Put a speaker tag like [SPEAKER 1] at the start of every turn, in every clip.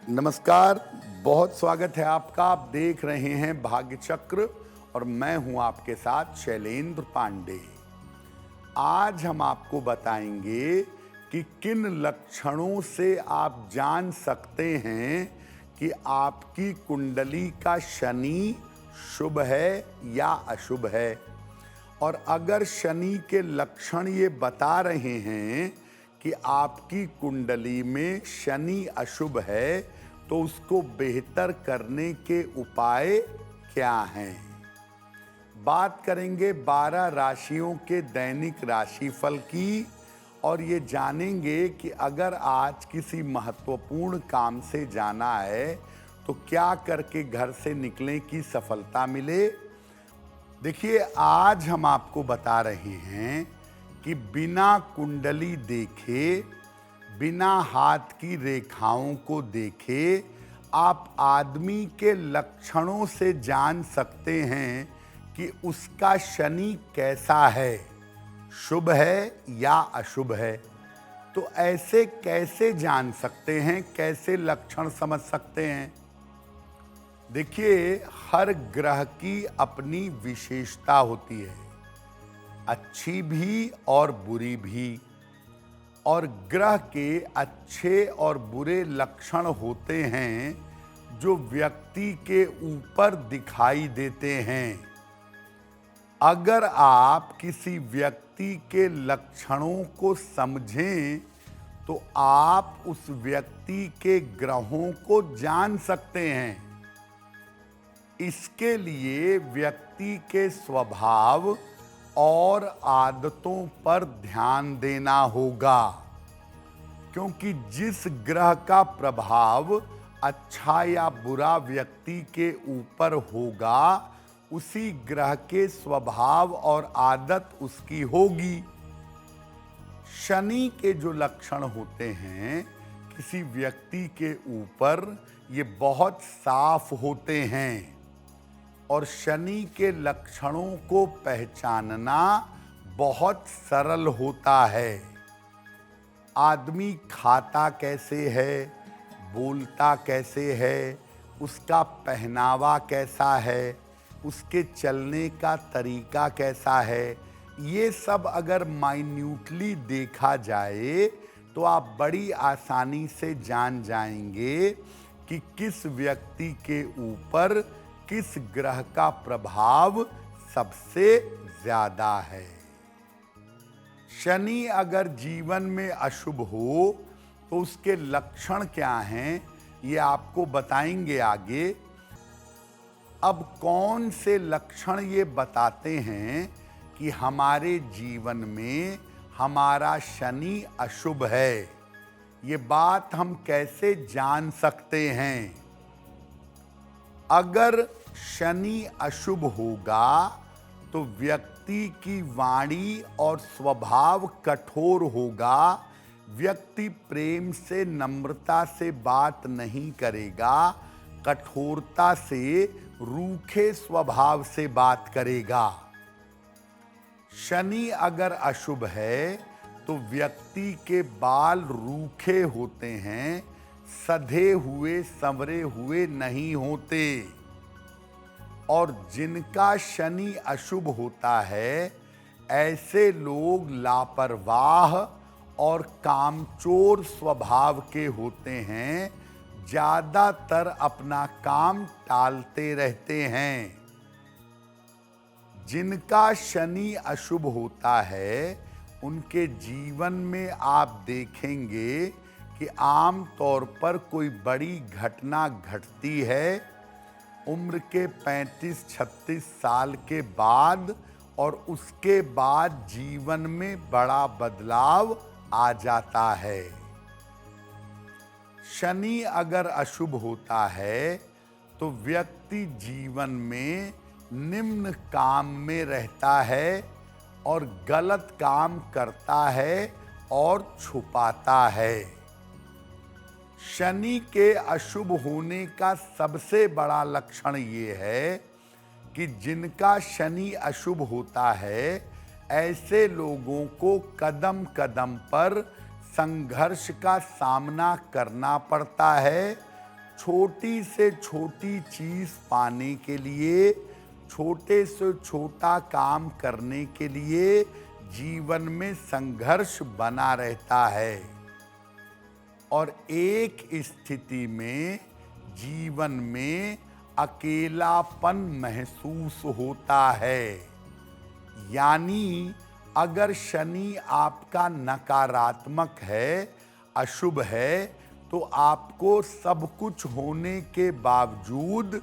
[SPEAKER 1] नमस्कार, बहुत स्वागत है आपका। आप देख रहे हैं भाग्य चक्र और मैं हूं आपके साथ शैलेंद्र पांडे। आज हम आपको बताएंगे कि किन लक्षणों से आप जान सकते हैं कि आपकी कुंडली का शनि शुभ है या अशुभ है। और अगर शनि के लक्षण ये बता रहे हैं कि आपकी कुंडली में शनि अशुभ है, तो उसको बेहतर करने के उपाय क्या हैं। बात करेंगे 12 राशियों के दैनिक राशिफल की और ये जानेंगे कि अगर आज किसी महत्वपूर्ण काम से जाना है तो क्या करके घर से निकलें कि सफलता मिले। देखिए, आज हम आपको बता रहे हैं कि बिना कुंडली देखे, बिना हाथ की रेखाओं को देखे आप आदमी के लक्षणों से जान सकते हैं कि उसका शनि कैसा है, शुभ है या अशुभ है। तो ऐसे कैसे जान सकते हैं, कैसे लक्षण समझ सकते हैं। देखिए, हर ग्रह की अपनी विशेषता होती है, अच्छी भी और बुरी भी। और ग्रह के अच्छे और बुरे लक्षण होते हैं जो व्यक्ति के ऊपर दिखाई देते हैं। अगर आप किसी व्यक्ति के लक्षणों को समझें तो आप उस व्यक्ति के ग्रहों को जान सकते हैं। इसके लिए व्यक्ति के स्वभाव और आदतों पर ध्यान देना होगा, क्योंकि जिस ग्रह का प्रभाव अच्छा या बुरा व्यक्ति के ऊपर होगा, उसी ग्रह के स्वभाव और आदत उसकी होगी। शनि के जो लक्षण होते हैं किसी व्यक्ति के ऊपर, ये बहुत साफ होते हैं। और शनि के लक्षणों को पहचानना बहुत सरल होता है। आदमी खाता कैसे है, बोलता कैसे है, उसका पहनावा कैसा है, उसके चलने का तरीका कैसा है, ये सब अगर माइन्यूटली देखा जाए तो आप बड़ी आसानी से जान जाएंगे कि किस व्यक्ति के ऊपर किस ग्रह का प्रभाव सबसे ज्यादा है। शनि अगर जीवन में अशुभ हो तो उसके लक्षण क्या हैं, ये आपको बताएंगे आगे। अब कौन से लक्षण ये बताते हैं कि हमारे जीवन में हमारा शनि अशुभ है, ये बात हम कैसे जान सकते हैं। अगर शनि अशुभ होगा तो व्यक्ति की वाणी और स्वभाव कठोर होगा। व्यक्ति प्रेम से, नम्रता से बात नहीं करेगा, कठोरता से, रूखे स्वभाव से बात करेगा। शनि अगर अशुभ है तो व्यक्ति के बाल रूखे होते हैं, सधे हुए, संवरे हुए नहीं होते। और जिनका शनि अशुभ होता है, ऐसे लोग लापरवाह और कामचोर स्वभाव के होते हैं, ज्यादातर अपना काम टालते रहते हैं। जिनका शनि अशुभ होता है, उनके जीवन में आप देखेंगे कि आम तौर पर कोई बड़ी घटना घटती है उम्र के 35-36 साल के बाद, और उसके बाद जीवन में बड़ा बदलाव आ जाता है। शनि अगर अशुभ होता है तो व्यक्ति जीवन में निम्न काम में रहता है और गलत काम करता है और छुपाता है। शनि के अशुभ होने का सबसे बड़ा लक्षण ये है कि जिनका शनि अशुभ होता है, ऐसे लोगों को कदम कदम पर संघर्ष का सामना करना पड़ता है। छोटी से छोटी चीज पाने के लिए, छोटे से छोटा काम करने के लिए जीवन में संघर्ष बना रहता है और एक स्थिति में जीवन में अकेलापन महसूस होता है। यानी अगर शनि आपका नकारात्मक है, अशुभ है, तो आपको सब कुछ होने के बावजूद,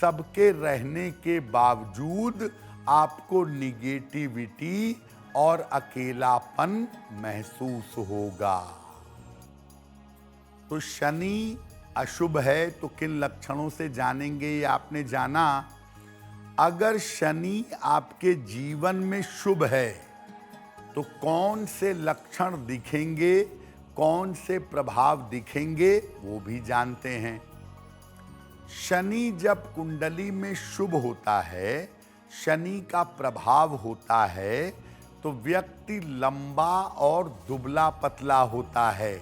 [SPEAKER 1] सबके रहने के बावजूद आपको निगेटिविटी और अकेलापन महसूस होगा। तो शनि अशुभ है तो किन लक्षणों से जानेंगे, ये आपने जाना। अगर शनि आपके जीवन में शुभ है तो कौन से लक्षण दिखेंगे, कौन से प्रभाव दिखेंगे, वो भी जानते हैं। शनि जब कुंडली में शुभ होता है, शनि का प्रभाव होता है, तो व्यक्ति लंबा और दुबला पतला होता है।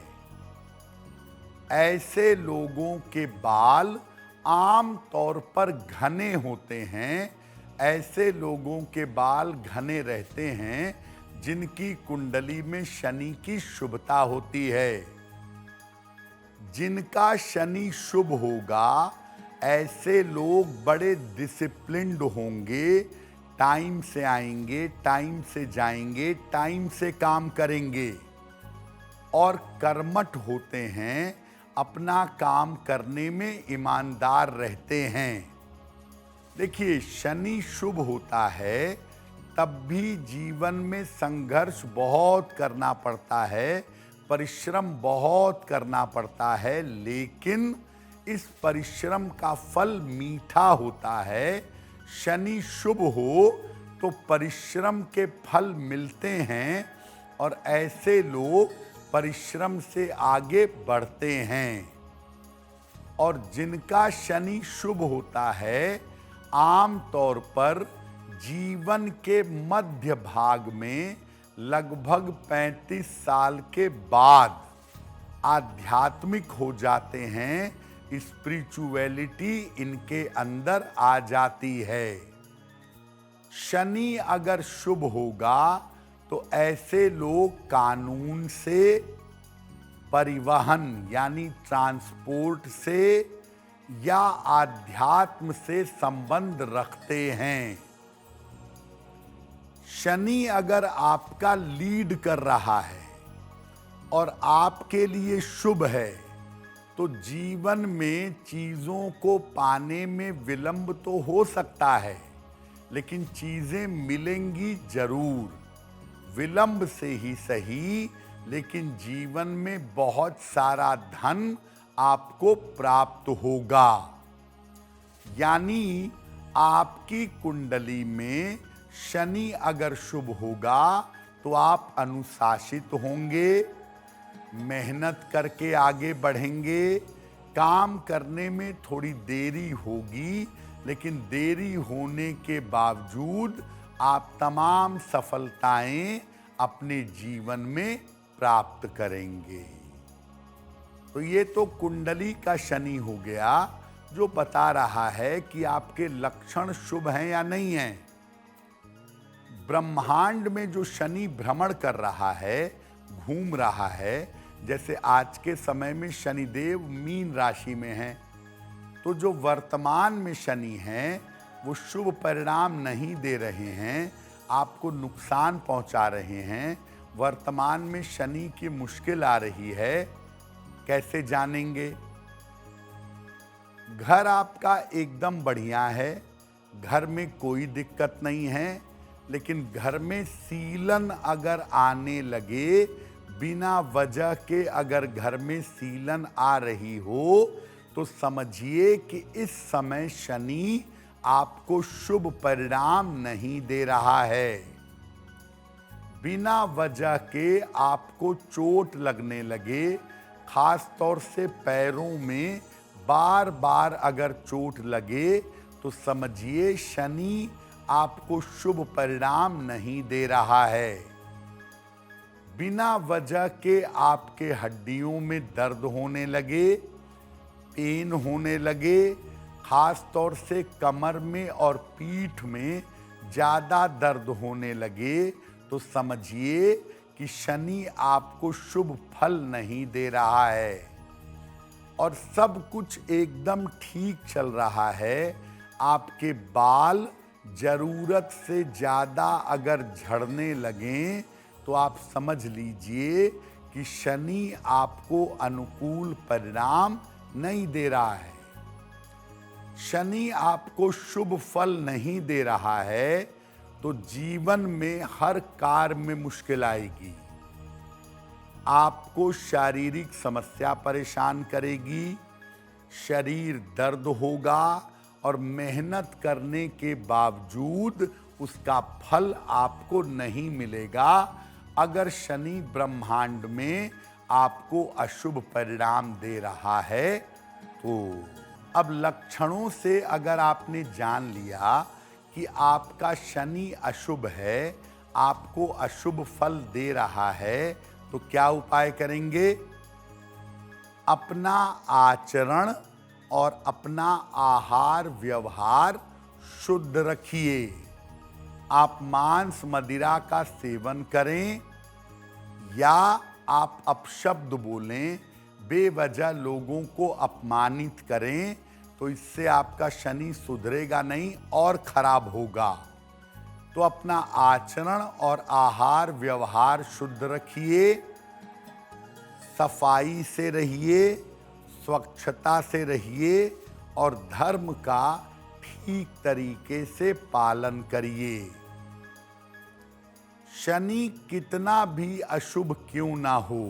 [SPEAKER 1] ऐसे लोगों के बाल आम तौर पर घने होते हैं। ऐसे लोगों के बाल घने रहते हैं जिनकी कुंडली में शनि की शुभता होती है। जिनका शनि शुभ होगा, ऐसे लोग बड़े डिसिप्लिन्ड होंगे, टाइम से आएंगे, टाइम से जाएंगे, टाइम से काम करेंगे और कर्मठ होते हैं, अपना काम करने में ईमानदार रहते हैं। देखिए, शनि शुभ होता है तब भी जीवन में संघर्ष बहुत करना पड़ता है, परिश्रम बहुत करना पड़ता है, लेकिन इस परिश्रम का फल मीठा होता है। शनि शुभ हो तो परिश्रम के फल मिलते हैं और ऐसे लोग परिश्रम से आगे बढ़ते हैं। और जिनका शनि शुभ होता है, आम तौर पर जीवन के मध्य भाग में लगभग 35 साल के बाद आध्यात्मिक हो जाते हैं, स्पिरिचुअलिटी इनके अंदर आ जाती है। शनि अगर शुभ होगा तो ऐसे लोग कानून से, परिवहन यानी ट्रांसपोर्ट से या आध्यात्म से संबंध रखते हैं। शनि अगर आपका लीड कर रहा है और आपके लिए शुभ है तो जीवन में चीजों को पाने में विलंब तो हो सकता है, लेकिन चीजें मिलेंगी जरूर, विलंब से ही सही, लेकिन जीवन में बहुत सारा धन आपको प्राप्त होगा। यानी आपकी कुंडली में शनि अगर शुभ होगा तो आप अनुशासित होंगे, मेहनत करके आगे बढ़ेंगे, काम करने में थोड़ी देरी होगी, लेकिन देरी होने के बावजूद आप तमाम सफलताएं अपने जीवन में प्राप्त करेंगे। तो ये तो कुंडली का शनि हो गया जो बता रहा है कि आपके लक्षण शुभ हैं या नहीं हैं। ब्रह्मांड में जो शनि भ्रमण कर रहा है, घूम रहा है, जैसे आज के समय में शनिदेव मीन राशि में हैं, तो जो वर्तमान में शनि हैं वो शुभ परिणाम नहीं दे रहे हैं, आपको नुकसान पहुंचा रहे हैं। वर्तमान में शनि की मुश्किल आ रही है, कैसे जानेंगे? घर आपका एकदम बढ़िया है, घर में कोई दिक्कत नहीं है, लेकिन घर में सीलन अगर आने लगे, बिना वजह के अगर घर में सीलन आ रही हो, तो समझिए कि इस समय शनि आपको शुभ परिणाम नहीं दे रहा है। बिना वजह के आपको चोट लगने लगे, खास तौर से पैरों में बार बार अगर चोट लगे, तो समझिए शनि आपको शुभ परिणाम नहीं दे रहा है। बिना वजह के आपके हड्डियों में दर्द होने लगे, पेन होने लगे, खास तौर से कमर में और पीठ में ज़्यादा दर्द होने लगे, तो समझिए कि शनि आपको शुभ फल नहीं दे रहा है। और सब कुछ एकदम ठीक चल रहा है, आपके बाल जरूरत से ज़्यादा अगर झड़ने लगें तो आप समझ लीजिए कि शनि आपको अनुकूल परिणाम नहीं दे रहा है। शनि आपको शुभ फल नहीं दे रहा है तो जीवन में हर कार्य में मुश्किल आएगी। आपको शारीरिक समस्या परेशान करेगी, शरीर दर्द होगा और मेहनत करने के बावजूद उसका फल आपको नहीं मिलेगा अगर शनि ब्रह्मांड में आपको अशुभ परिणाम दे रहा है तो। अब लक्षणों से अगर आपने जान लिया कि आपका शनि अशुभ है, आपको अशुभ फल दे रहा है, तो क्या उपाय करेंगे? अपना आचरण और अपना आहार व्यवहार शुद्ध रखिए। आप मांस मदिरा का सेवन करें या आप अपशब्द बोलें, बेवजह लोगों को अपमानित करें, तो इससे आपका शनि सुधरेगा नहीं और खराब होगा। तो अपना आचरण और आहार व्यवहार शुद्ध रखिए, सफाई से रहिए, स्वच्छता से रहिए और धर्म का ठीक तरीके से पालन करिए। शनि कितना भी अशुभ क्यों ना हो,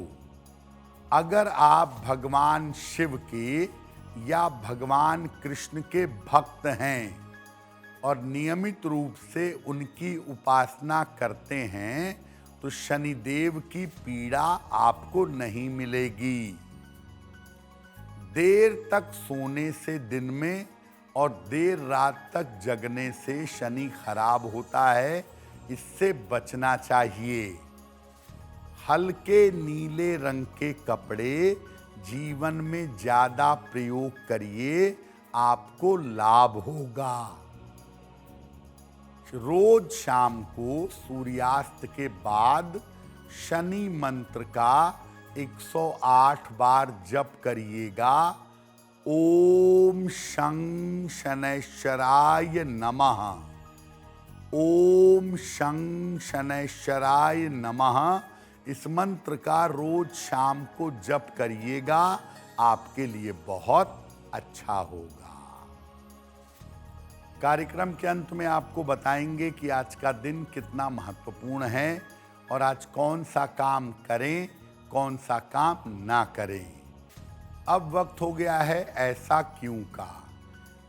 [SPEAKER 1] अगर आप भगवान शिव के या भगवान कृष्ण के भक्त हैं और नियमित रूप से उनकी उपासना करते हैं तो शनिदेव की पीड़ा आपको नहीं मिलेगी। देर तक सोने से दिन में और देर रात तक जगने से शनि खराब होता है, इससे बचना चाहिए। हल्के नीले रंग के कपड़े जीवन में ज़्यादा प्रयोग करिए, आपको लाभ होगा। रोज शाम को सूर्यास्त के बाद शनि मंत्र का 108 बार जप करिएगा। ओम शं शनैश्चराय नमः, ओम शं शनैश्चराय नमः। इस मंत्र का रोज शाम को जप करिएगा, आपके लिए बहुत अच्छा होगा। कार्यक्रम के अंत में आपको बताएंगे कि आज का दिन कितना महत्वपूर्ण है और आज कौन सा काम करें, कौन सा काम ना करें। अब वक्त हो गया है ऐसा क्यों का।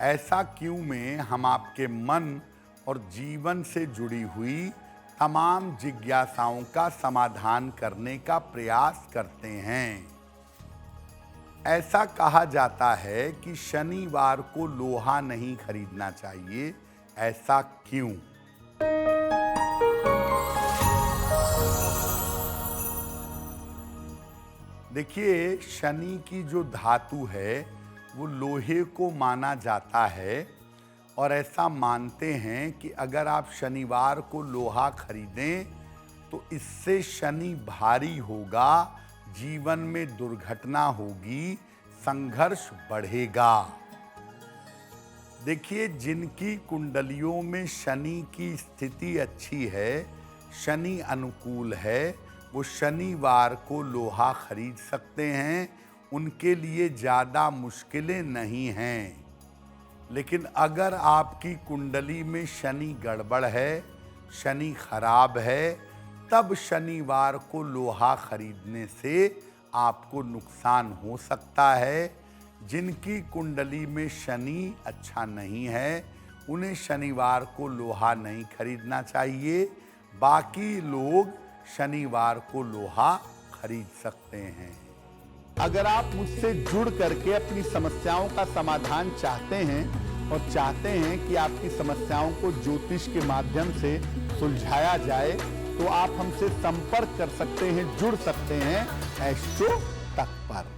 [SPEAKER 1] ऐसा क्यों में हम आपके मन और जीवन से जुड़ी हुई तमाम जिज्ञासाओं का समाधान करने का प्रयास करते हैं। ऐसा कहा जाता है कि शनिवार को लोहा नहीं खरीदना चाहिए, ऐसा क्यों? देखिए, शनि की जो धातु है वो लोहे को माना जाता है और ऐसा मानते हैं कि अगर आप शनिवार को लोहा खरीदें तो इससे शनि भारी होगा, जीवन में दुर्घटना होगी, संघर्ष बढ़ेगा। देखिए, जिनकी कुंडलियों में शनि की स्थिति अच्छी है, शनि अनुकूल है, वो शनिवार को लोहा खरीद सकते हैं, उनके लिए ज़्यादा मुश्किलें नहीं हैं। लेकिन अगर आपकी कुंडली में शनि गड़बड़ है, शनि खराब है, तब शनिवार को लोहा खरीदने से आपको नुकसान हो सकता है। जिनकी कुंडली में शनि अच्छा नहीं है, उन्हें शनिवार को लोहा नहीं खरीदना चाहिए। बाकी लोग शनिवार को लोहा खरीद सकते हैं। अगर आप मुझसे जुड़ करके अपनी समस्याओं का समाधान चाहते हैं और चाहते हैं कि आपकी समस्याओं को ज्योतिष के माध्यम से सुलझाया जाए, तो आप हमसे संपर्क कर सकते हैं, जुड़ सकते हैं एस्ट्रो तक पर।